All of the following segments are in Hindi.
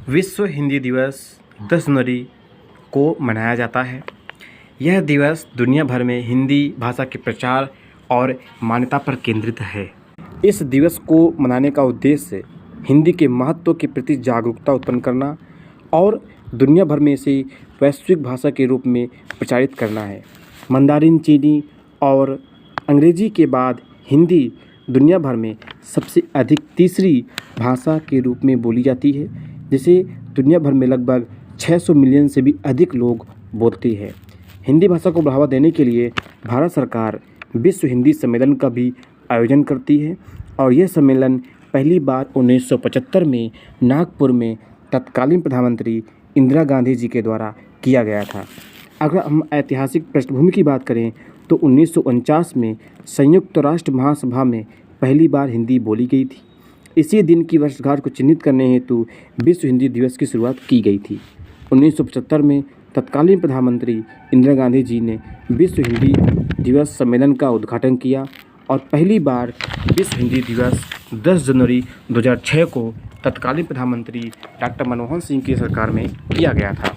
विश्व हिंदी दिवस 10 जनवरी को मनाया जाता है। यह दिवस दुनिया भर में हिंदी भाषा के प्रचार और मान्यता पर केंद्रित है। इस दिवस को मनाने का उद्देश्य हिंदी के महत्व के प्रति जागरूकता उत्पन्न करना और दुनिया भर में इसे वैश्विक भाषा के रूप में प्रचारित करना है। मंदारिन, चीनी और अंग्रेजी के बाद हिंदी दुनिया भर में सबसे अधिक तीसरी भाषा के रूप में बोली जाती है, जिसे दुनिया भर में लगभग 600 मिलियन से भी अधिक लोग बोलते हैं। हिंदी भाषा को बढ़ावा देने के लिए भारत सरकार विश्व हिंदी सम्मेलन का भी आयोजन करती है और यह सम्मेलन पहली बार 1975 में नागपुर में तत्कालीन प्रधानमंत्री इंदिरा गांधी जी के द्वारा किया गया था। अगर हम ऐतिहासिक पृष्ठभूमि की बात करें तो 1949 में संयुक्त राष्ट्र महासभा में पहली बार हिंदी बोली गई थी। इसी दिन की वर्षगांठ को चिन्हित करने हेतु विश्व हिंदी दिवस की शुरुआत की गई थी। 1975 में तत्कालीन प्रधानमंत्री इंदिरा गांधी जी ने विश्व हिंदी दिवस सम्मेलन का उद्घाटन किया और पहली बार विश्व हिंदी दिवस 10 जनवरी 2006 को तत्कालीन प्रधानमंत्री डॉक्टर मनमोहन सिंह की सरकार में किया गया था।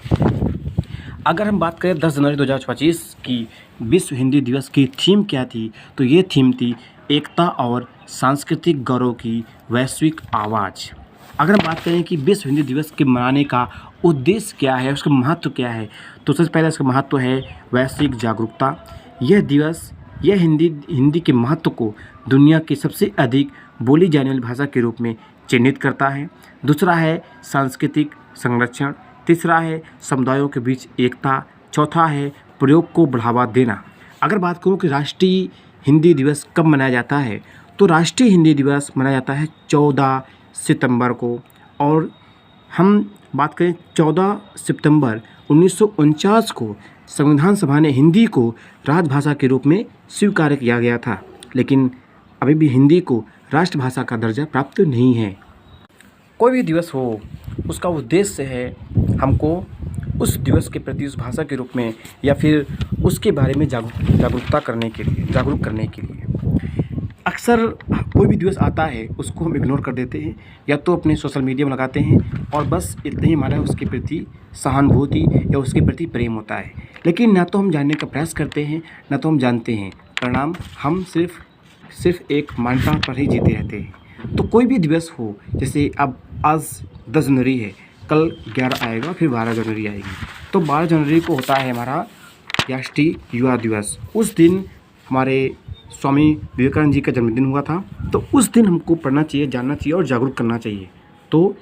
अगर हम बात करें 10 जनवरी 2025 की विश्व हिंदी दिवस की थीम क्या थी, तो ये थीम थी एकता और सांस्कृतिक गौरव की वैश्विक आवाज़। अगर हम बात करें कि विश्व हिंदी दिवस के मनाने का उद्देश्य क्या है, उसका महत्व क्या है, तो सबसे पहले इसका महत्व है वैश्विक जागरूकता। यह दिवस हिंदी के महत्व को दुनिया की सबसे अधिक बोली जाने वाली भाषा के रूप में चिन्हित करता है। दूसरा है सांस्कृतिक संरक्षण। तीसरा है समुदायों के बीच एकता। चौथा है प्रयोग को बढ़ावा देना। अगर बात करूँ कि राष्ट्रीय हिंदी दिवस कब मनाया जाता है, तो राष्ट्रीय हिंदी दिवस मनाया जाता है 14 सितंबर को। और हम बात करें 14 सितंबर 1949 को संविधान सभा ने हिंदी को राजभाषा के रूप में स्वीकार किया गया था, लेकिन अभी भी हिंदी को राष्ट्रभाषा का दर्जा प्राप्त नहीं है। कोई भी दिवस हो, उसका उद्देश्य है हमको उस दिवस के प्रति उस भाषा के रूप में या फिर उसके बारे में जागरूक करने के लिए। अक्सर कोई भी दिवस आता है उसको हम इग्नोर कर देते हैं, या तो अपने सोशल मीडिया में लगाते हैं और बस इतना ही हमारा उसके प्रति सहानुभूति या उसके प्रति प्रेम होता है, लेकिन ना तो हम जानने का प्रयास करते हैं ना तो हम जानते हैं। परिणाम हम सिर्फ एक मान्यता पर ही जीते रहते हैं। तो कोई भी दिवस हो, जैसे अब आज 10 जनवरी है, कल 11 आएगा, फिर 12 जनवरी आएगी, तो 12 जनवरी को होता है हमारा राष्ट्रीय युवा दिवस। उस दिन हमारे स्वामी विवेकानंद जी का जन्मदिन हुआ था, तो उस दिन हमको पढ़ना चाहिए, जानना चाहिए और जागरूक करना चाहिए। तो